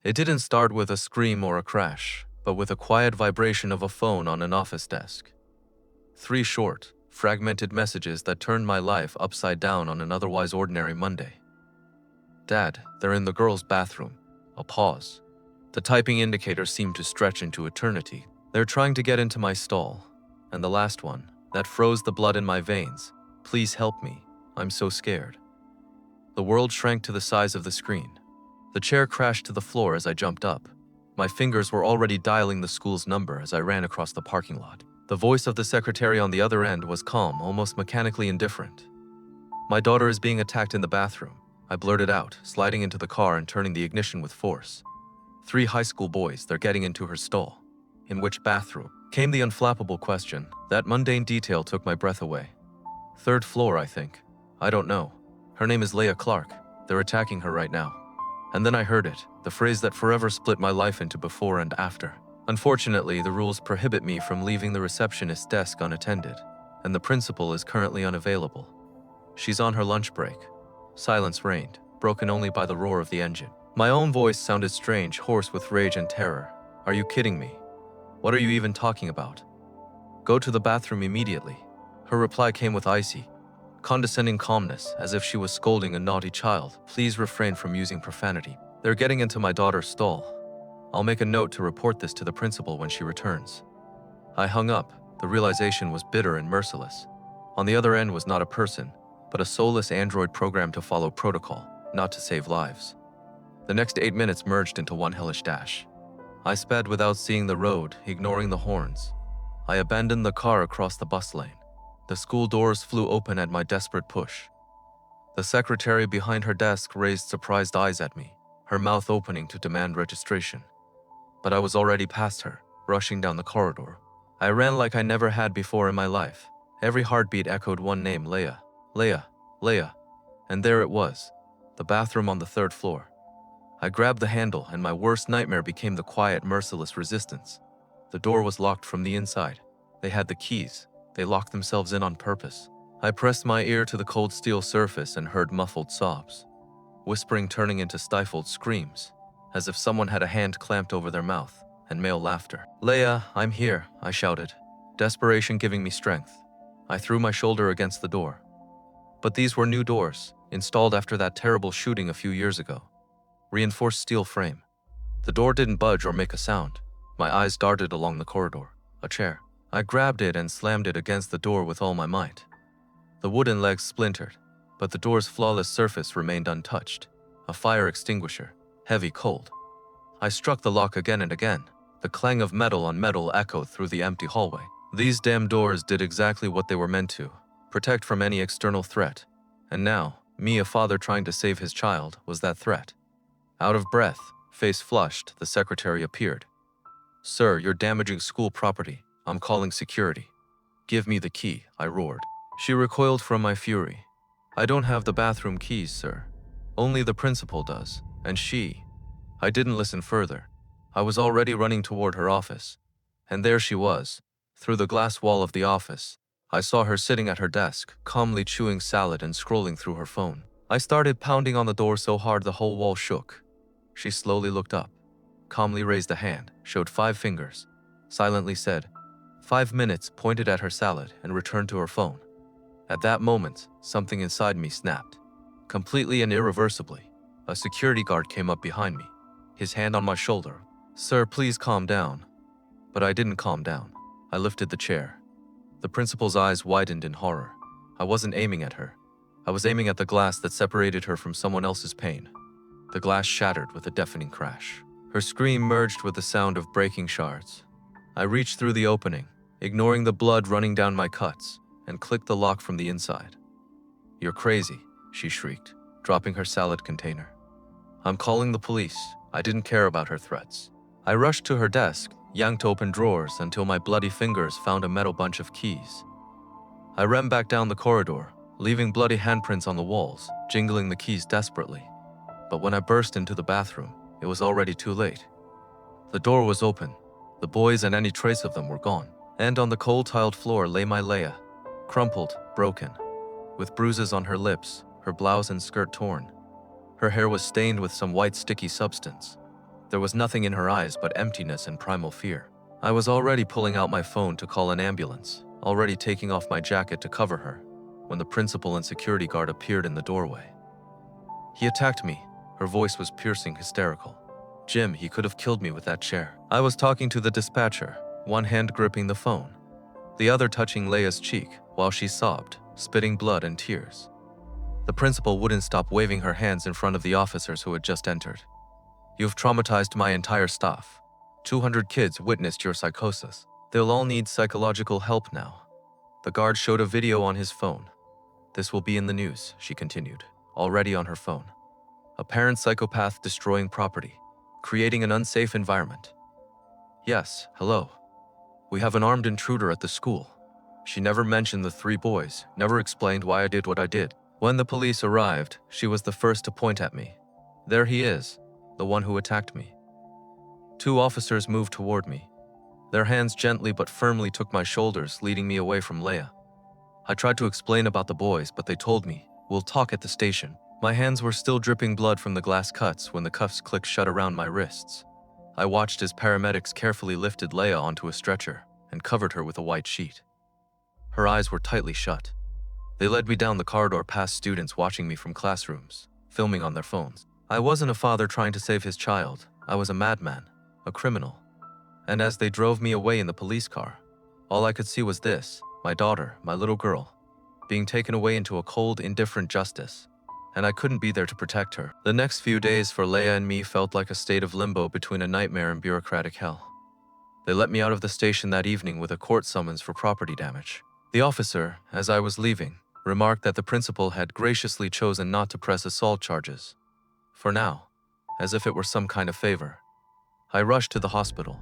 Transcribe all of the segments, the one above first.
It didn't start with a scream or a crash, but with a quiet vibration of a phone on an office desk. 3 short, fragmented messages that turned my life upside down on an otherwise ordinary Monday. Dad, they're in the girls' bathroom. A pause. The typing indicator seemed to stretch into eternity. They're trying to get into my stall. And the last one, that froze the blood in my veins. Please help me. I'm so scared. The world shrank to the size of the screen. The chair crashed to the floor as I jumped up. My fingers were already dialing the school's number as I ran across the parking lot. The voice of the secretary on the other end was calm, almost mechanically indifferent. My daughter is being attacked in the bathroom, I blurted out, sliding into the car and turning the ignition with force. 3 high school boys, they're getting into her stall. In which bathroom? Came the unflappable question. That mundane detail took my breath away. 3rd floor, I think. I don't know. Her name is Leah Clark. They're attacking her right now. And then I heard it, the phrase that forever split my life into before and after. Unfortunately, the rules prohibit me from leaving the receptionist's desk unattended, and the principal is currently unavailable. She's on her lunch break. Silence reigned, broken only by the roar of the engine. My own voice sounded strange, hoarse with rage and terror. Are you kidding me? What are you even talking about? Go to the bathroom immediately. Her reply came with icy, condescending calmness, as if she was scolding a naughty child. Please refrain from using profanity. They're getting into my daughter's stall. I'll make a note to report this to the principal when she returns. I hung up. The realization was bitter and merciless. On the other end was not a person, but a soulless android programmed to follow protocol, not to save lives. The next 8 minutes merged into one hellish dash. I sped without seeing the road, ignoring the horns. I abandoned the car across the bus lane. The school doors flew open at my desperate push. The secretary behind her desk raised surprised eyes at me, her mouth opening to demand registration. But I was already past her, rushing down the corridor. I ran like I never had before in my life. Every heartbeat echoed one name, Leah. Leah. Leah. And there it was, the bathroom on the 3rd floor. I grabbed the handle, and my worst nightmare became the quiet, merciless resistance. The door was locked from the inside. They had the keys. They locked themselves in on purpose. I pressed my ear to the cold steel surface and heard muffled sobs, whispering turning into stifled screams, as if someone had a hand clamped over their mouth, and male laughter. Leah, I'm here, I shouted, desperation giving me strength. I threw my shoulder against the door. But these were new doors, installed after that terrible shooting a few years ago. Reinforced steel frame. The door didn't budge or make a sound. My eyes darted along the corridor. A chair. I grabbed it and slammed it against the door with all my might. The wooden legs splintered, but the door's flawless surface remained untouched. A fire extinguisher, heavy, cold. I struck the lock again and again. The clang of metal on metal echoed through the empty hallway. These damn doors did exactly what they were meant to, protect from any external threat. And now, me, a father trying to save his child, was that threat. Out of breath, face flushed, the secretary appeared. Sir, you're damaging school property. I'm calling security. Give me the key, I roared. She recoiled from my fury. I don't have the bathroom keys, sir. Only the principal does, and she. I didn't listen further. I was already running toward her office. And there she was, through the glass wall of the office. I saw her sitting at her desk, calmly chewing salad and scrolling through her phone. I started pounding on the door so hard the whole wall shook. She slowly looked up, calmly raised a hand, showed 5 fingers, silently said, 5 minutes, pointed at her salad, and returned to her phone. At that moment, something inside me snapped. Completely and irreversibly, a security guard came up behind me, his hand on my shoulder. Sir, please calm down. But I didn't calm down. I lifted the chair. The principal's eyes widened in horror. I wasn't aiming at her. I was aiming at the glass that separated her from someone else's pain. The glass shattered with a deafening crash. Her scream merged with the sound of breaking shards. I reached through the opening, ignoring the blood running down my cuts, and clicked the lock from the inside. You're crazy, she shrieked, dropping her salad container. I'm calling the police. I didn't care about her threats. I rushed to her desk, yanked open drawers until my bloody fingers found a metal bunch of keys. I ran back down the corridor, leaving bloody handprints on the walls, jingling the keys desperately. But when I burst into the bathroom, it was already too late. The door was open. The boys and any trace of them were gone. And on the cold tiled floor lay my Leia, crumpled, broken, with bruises on her lips, her blouse and skirt torn. Her hair was stained with some white sticky substance. There was nothing in her eyes but emptiness and primal fear. I was already pulling out my phone to call an ambulance, already taking off my jacket to cover her, when the principal and security guard appeared in the doorway. He attacked me. Her voice was piercing, hysterical. Jim, he could have killed me with that chair. I was talking to the dispatcher, one hand gripping the phone, the other touching Leia's cheek while she sobbed, spitting blood and tears. The principal wouldn't stop waving her hands in front of the officers who had just entered. You've traumatized my entire staff. 200 kids witnessed your psychosis. They'll all need psychological help now. The guard showed a video on his phone. This will be in the news, she continued, already on her phone. A parent psychopath destroying property, creating an unsafe environment. Yes, hello. We have an armed intruder at the school. She never mentioned the 3 boys, never explained why I did what I did. When the police arrived, she was the first to point at me. There he is, the one who attacked me. 2 officers moved toward me. Their hands gently but firmly took my shoulders, leading me away from Leia. I tried to explain about the boys, but they told me, we'll talk at the station. My hands were still dripping blood from the glass cuts when the cuffs clicked shut around my wrists. I watched as paramedics carefully lifted Leia onto a stretcher and covered her with a white sheet. Her eyes were tightly shut. They led me down the corridor past students watching me from classrooms, filming on their phones. I wasn't a father trying to save his child. I was a madman, a criminal. And as they drove me away in the police car, all I could see was this, my daughter, my little girl, being taken away into a cold, indifferent justice. And I couldn't be there to protect her. The next few days for Leia and me felt like a state of limbo between a nightmare and bureaucratic hell. They let me out of the station that evening with a court summons for property damage. The officer, as I was leaving, remarked that the principal had graciously chosen not to press assault charges. For now, as if it were some kind of favor. I rushed to the hospital.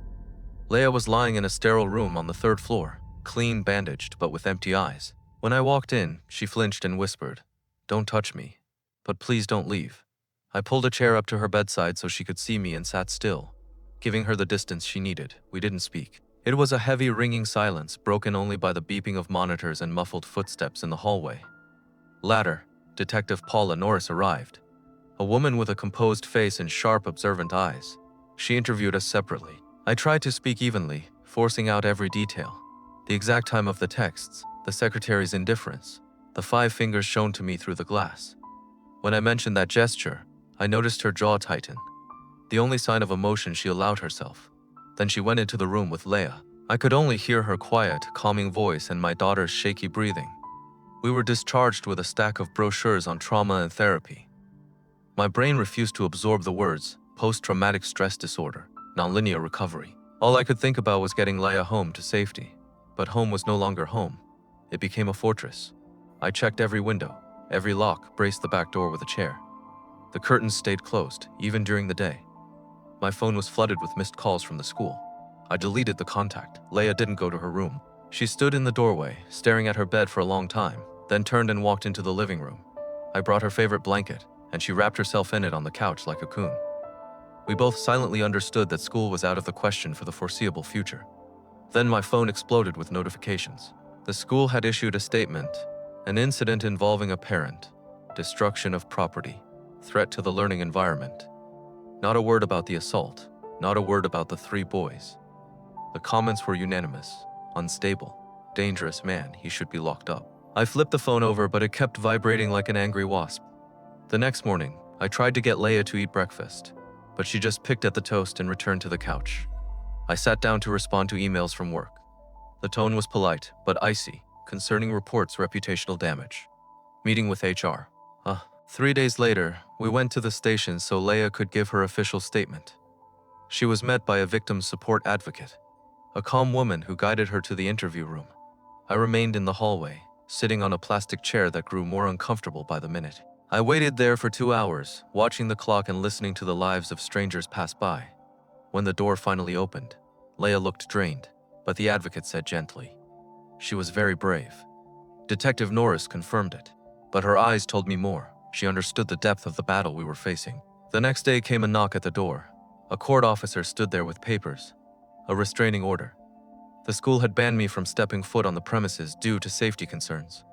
Leia was lying in a sterile room on the 3rd floor, clean, bandaged, but with empty eyes. When I walked in, she flinched and whispered, "Don't touch me, but please don't leave." I pulled a chair up to her bedside so she could see me and sat still, giving her the distance she needed. We didn't speak. It was a heavy, ringing silence, broken only by the beeping of monitors and muffled footsteps in the hallway. Later, Detective Paula Norris arrived, a woman with a composed face and sharp, observant eyes. She interviewed us separately. I tried to speak evenly, forcing out every detail. The exact time of the texts, the secretary's indifference, the 5 fingers shown to me through the glass. When I mentioned that gesture, I noticed her jaw tighten, the only sign of emotion she allowed herself. Then she went into the room with Leia. I could only hear her quiet, calming voice and my daughter's shaky breathing. We were discharged with a stack of brochures on trauma and therapy. My brain refused to absorb the words, post-traumatic stress disorder, nonlinear recovery. All I could think about was getting Leia home to safety. But home was no longer home. It became a fortress. I checked every window, every lock, braced the back door with a chair. The curtains stayed closed, even during the day. My phone was flooded with missed calls from the school. I deleted the contact. Leia didn't go to her room. She stood in the doorway, staring at her bed for a long time, then turned and walked into the living room. I brought her favorite blanket, and she wrapped herself in it on the couch like a cocoon. We both silently understood that school was out of the question for the foreseeable future. Then my phone exploded with notifications. The school had issued a statement, an incident involving a parent, destruction of property, threat to the learning environment. Not a word about the assault, not a word about the 3 boys. The comments were unanimous, unstable, dangerous man, he should be locked up. I flipped the phone over, but it kept vibrating like an angry wasp. The next morning, I tried to get Leia to eat breakfast, but she just picked at the toast and returned to the couch. I sat down to respond to emails from work. The tone was polite, but icy, concerning reports reputational damage. Meeting with HR. 3 days later, we went to the station so Leia could give her official statement. She was met by a victim support advocate, a calm woman who guided her to the interview room. I remained in the hallway, sitting on a plastic chair that grew more uncomfortable by the minute. I waited there for 2 hours, watching the clock and listening to the lives of strangers pass by. When the door finally opened, Leia looked drained, but the advocate said gently, "She was very brave." Detective Norris confirmed it, but her eyes told me more. She understood the depth of the battle we were facing. The next day came a knock at the door. A court officer stood there with papers, a restraining order. The school had banned me from stepping foot on the premises due to safety concerns.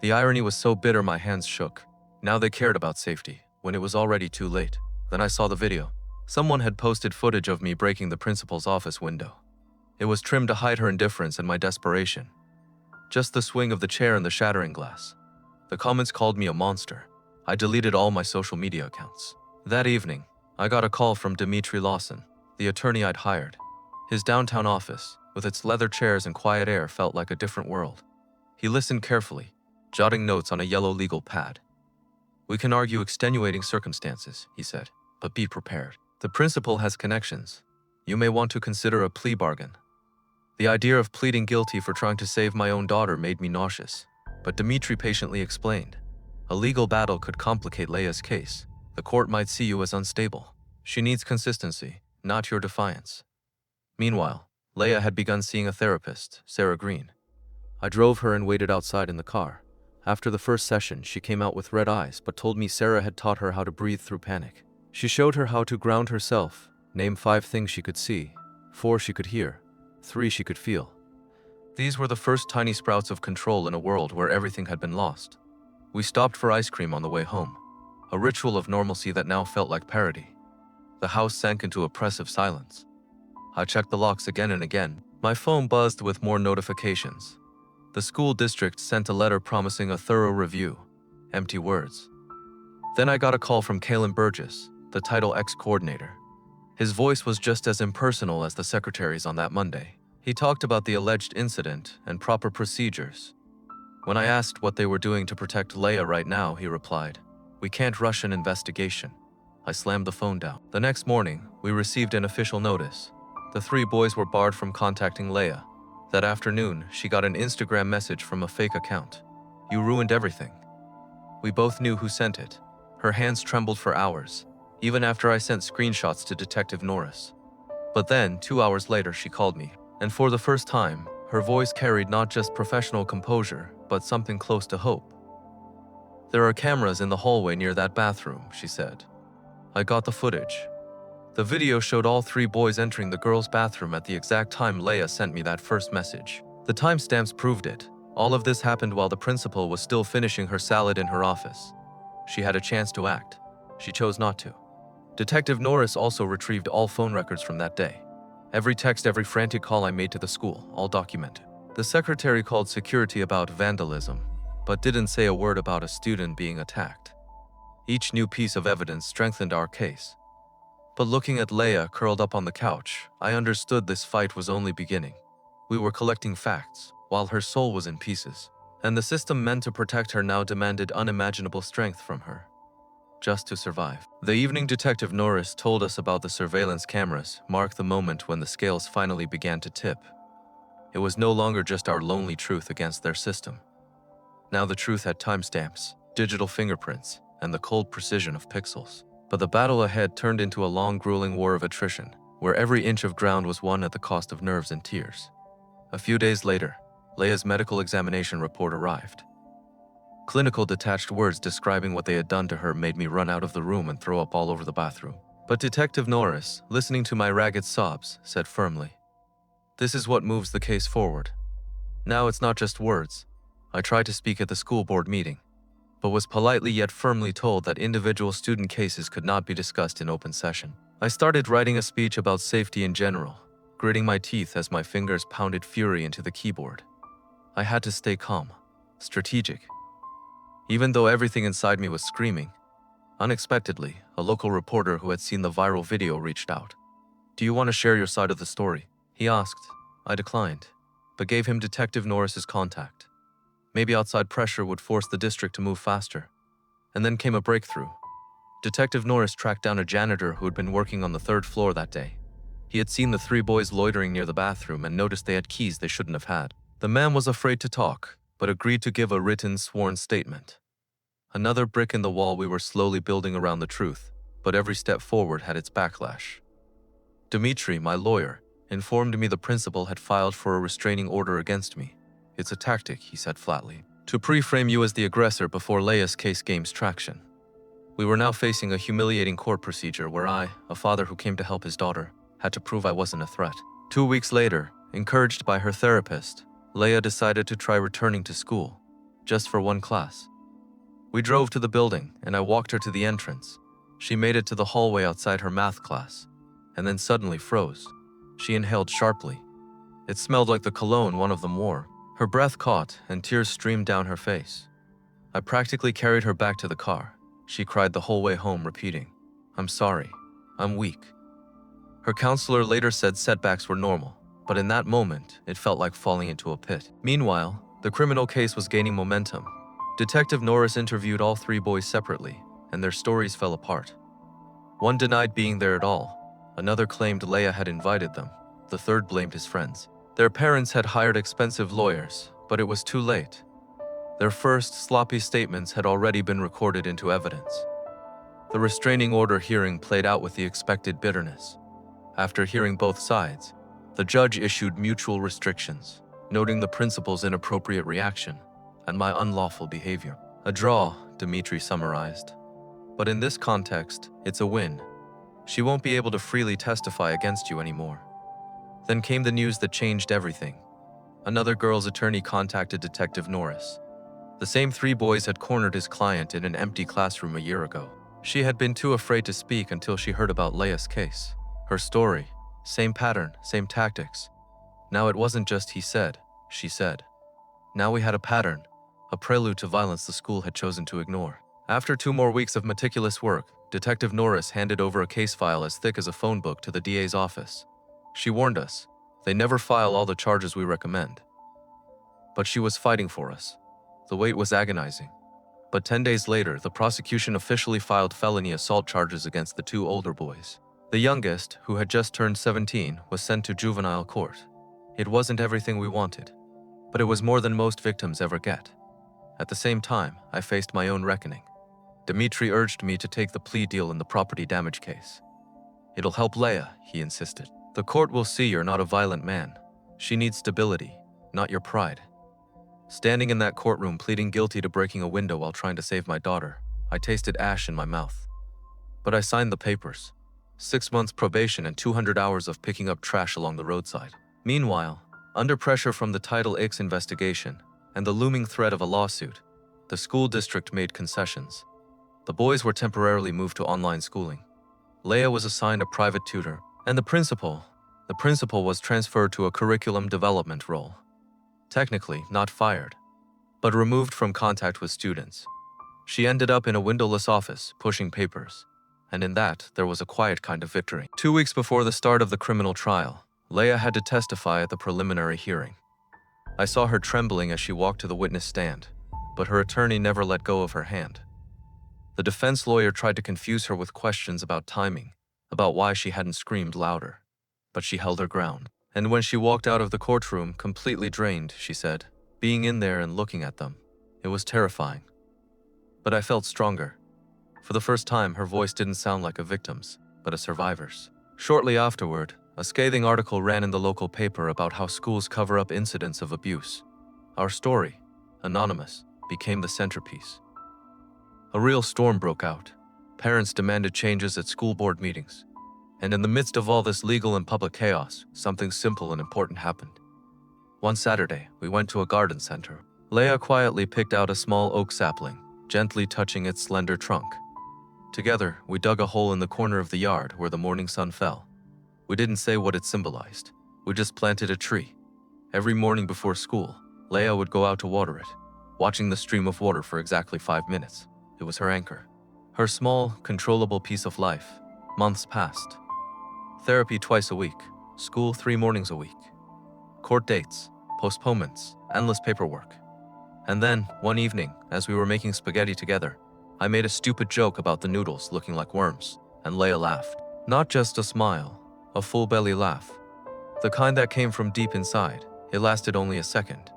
The irony was so bitter my hands shook. Now they cared about safety, when it was already too late. Then I saw the video. Someone had posted footage of me breaking the principal's office window. It was trimmed to hide her indifference and my desperation. Just the swing of the chair and the shattering glass. The comments called me a monster. I deleted all my social media accounts. That evening, I got a call from Dimitri Lawson, the attorney I'd hired. His downtown office, with its leather chairs and quiet air, felt like a different world. He listened carefully, jotting notes on a yellow legal pad. "We can argue extenuating circumstances," he said, "but be prepared. The principal has connections. You may want to consider a plea bargain." The idea of pleading guilty for trying to save my own daughter made me nauseous, but Dimitri patiently explained. A legal battle could complicate Leia's case. The court might see you as unstable. She needs consistency, not your defiance. Meanwhile, Leia had begun seeing a therapist, Sarah Green. I drove her and waited outside in the car. After the first session, she came out with red eyes, but told me Sarah had taught her how to breathe through panic. She showed her how to ground herself, name 5 things she could see, 4 she could hear, 3 she could feel. These were the first tiny sprouts of control in a world where everything had been lost. We stopped for ice cream on the way home, a ritual of normalcy that now felt like parody. The house sank into oppressive silence. I checked the locks again and again. My phone buzzed with more notifications. The school district sent a letter promising a thorough review. Empty words. Then I got a call from Kalen Burgess, the Title X coordinator. His voice was just as impersonal as the secretary's on that Monday. He talked about the alleged incident and proper procedures. When I asked what they were doing to protect Leia right now, he replied, "We can't rush an investigation." I slammed the phone down. The next morning, we received an official notice. The 3 boys were barred from contacting Leia. That afternoon, she got an Instagram message from a fake account. "You ruined everything." We both knew who sent it. Her hands trembled for hours, even after I sent screenshots to Detective Norris. But then, 2 hours later, she called me, and for the first time, her voice carried not just professional composure, but something close to hope. "There are cameras in the hallway near that bathroom," she said. I got the footage. The video showed all 3 boys entering the girls' bathroom at the exact time Leia sent me that first message. The timestamps proved it. All of this happened while the principal was still finishing her salad in her office. She had a chance to act. She chose not to. Detective Norris also retrieved all phone records from that day. Every text, every frantic call I made to the school, all documented. The secretary called security about vandalism, but didn't say a word about a student being attacked. Each new piece of evidence strengthened our case. But looking at Leia curled up on the couch, I understood this fight was only beginning. We were collecting facts, while her soul was in pieces, and the system meant to protect her now demanded unimaginable strength from her, just to survive. The evening Detective Norris told us about the surveillance cameras marked the moment when the scales finally began to tip. It was no longer just our lonely truth against their system. Now the truth had timestamps, digital fingerprints, and the cold precision of pixels. But the battle ahead turned into a long, grueling war of attrition, where every inch of ground was won at the cost of nerves and tears. A few days later, Leia's medical examination report arrived. Clinical detached words describing what they had done to her made me run out of the room and throw up all over the bathroom. But Detective Norris, listening to my ragged sobs, said firmly, "This is what moves the case forward. Now it's not just words." I tried to speak at the school board meeting, but was politely yet firmly told that individual student cases could not be discussed in open session. I started writing a speech about safety in general, gritting my teeth as my fingers pounded fury into the keyboard. I had to stay calm, strategic. Even though everything inside me was screaming, unexpectedly, a local reporter who had seen the viral video reached out. "Do you want to share your side of the story?" he asked. I declined, but gave him Detective Norris's contact. Maybe outside pressure would force the district to move faster. And then came a breakthrough. Detective Norris tracked down a janitor who had been working on the 3rd floor that day. He had seen the 3 boys loitering near the bathroom and noticed they had keys they shouldn't have had. The man was afraid to talk, but agreed to give a written, sworn statement. Another brick in the wall we were slowly building around the truth, but every step forward had its backlash. Dimitri, my lawyer, informed me the principal had filed for a restraining order against me. "It's a tactic," he said flatly, "to pre-frame you as the aggressor before Leia's case gains traction." We were now facing a humiliating court procedure where I, a father who came to help his daughter, had to prove I wasn't a threat. 2 weeks later, encouraged by her therapist, Leia decided to try returning to school, just for one class. We drove to the building, and I walked her to the entrance. She made it to the hallway outside her math class, and then suddenly froze. She inhaled sharply. It smelled like the cologne one of them wore. Her breath caught, and tears streamed down her face. I practically carried her back to the car. She cried the whole way home, repeating, "I'm sorry. I'm weak." Her counselor later said setbacks were normal, but in that moment, it felt like falling into a pit. Meanwhile, the criminal case was gaining momentum. Detective Norris interviewed all 3 boys separately, and their stories fell apart. One denied being there at all. Another claimed Leia had invited them. The third blamed his friends. Their parents had hired expensive lawyers, but it was too late. Their first sloppy statements had already been recorded into evidence. The restraining order hearing played out with the expected bitterness. After hearing both sides, the judge issued mutual restrictions, noting the principal's inappropriate reaction and my unlawful behavior. "A draw," Dimitri summarized. "But in this context, it's a win. She won't be able to freely testify against you anymore." Then came the news that changed everything. Another girl's attorney contacted Detective Norris. The same 3 boys had cornered his client in an empty classroom a year ago. She had been too afraid to speak until she heard about Leia's case. Her story, same pattern, same tactics. Now it wasn't just he said, she said. Now we had a pattern, a prelude to violence the school had chosen to ignore. After 2 more weeks of meticulous work, Detective Norris handed over a case file as thick as a phone book to the DA's office. She warned us, they never file all the charges we recommend. But she was fighting for us. The wait was agonizing. But 10 days later, the prosecution officially filed felony assault charges against the 2 older boys. The youngest, who had just turned 17, was sent to juvenile court. It wasn't everything we wanted, but it was more than most victims ever get. At the same time, I faced my own reckoning. Dimitri urged me to take the plea deal in the property damage case. "It'll help Leia," he insisted. "The court will see you're not a violent man. She needs stability, not your pride." Standing in that courtroom pleading guilty to breaking a window while trying to save my daughter, I tasted ash in my mouth. But I signed the papers. 6 months probation and 200 hours of picking up trash along the roadside. Meanwhile, under pressure from the Title X investigation and the looming threat of a lawsuit, the school district made concessions. The boys were temporarily moved to online schooling. Leia was assigned a private tutor, and the principal was transferred to a curriculum development role. Technically, not fired, but removed from contact with students. She ended up in a windowless office, pushing papers, and in that, there was a quiet kind of victory. 2 weeks before the start of the criminal trial, Leia had to testify at the preliminary hearing. I saw her trembling as she walked to the witness stand, but her attorney never let go of her hand. The defense lawyer tried to confuse her with questions about timing, about why she hadn't screamed louder, but she held her ground. And when she walked out of the courtroom, completely drained, she said, being in there and looking at them, it was terrifying. But I felt stronger. For the first time, her voice didn't sound like a victim's, but a survivor's. Shortly afterward, a scathing article ran in the local paper about how schools cover up incidents of abuse. Our story, anonymous, became the centerpiece. A real storm broke out. Parents demanded changes at school board meetings. And in the midst of all this legal and public chaos, something simple and important happened. One Saturday, we went to a garden center. Leia quietly picked out a small oak sapling, gently touching its slender trunk. Together, we dug a hole in the corner of the yard where the morning sun fell. We didn't say what it symbolized. We just planted a tree. Every morning before school, Leia would go out to water it, watching the stream of water for exactly 5 minutes. It was her anchor. Her small, controllable piece of life. Months passed. Therapy twice a week, school 3 mornings a week. Court dates, postponements, endless paperwork. And then, one evening, as we were making spaghetti together, I made a stupid joke about the noodles looking like worms, and Leia laughed. Not just a smile, a full belly laugh. The kind that came from deep inside. It lasted only a second.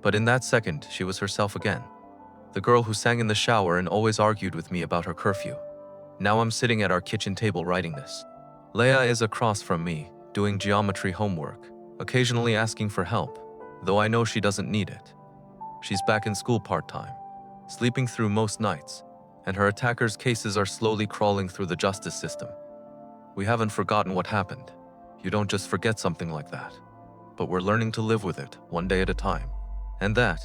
But in that second, she was herself again. The girl who sang in the shower and always argued with me about her curfew. Now I'm sitting at our kitchen table writing this. Leia is across from me, doing geometry homework, occasionally asking for help, though I know she doesn't need it. She's back in school part-time, sleeping through most nights, and her attackers' cases are slowly crawling through the justice system. We haven't forgotten what happened. You don't just forget something like that. But we're learning to live with it, one day at a time. And that,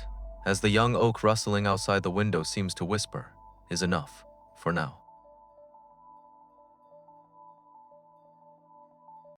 as the young oak rustling outside the window seems to whisper, is enough, for now.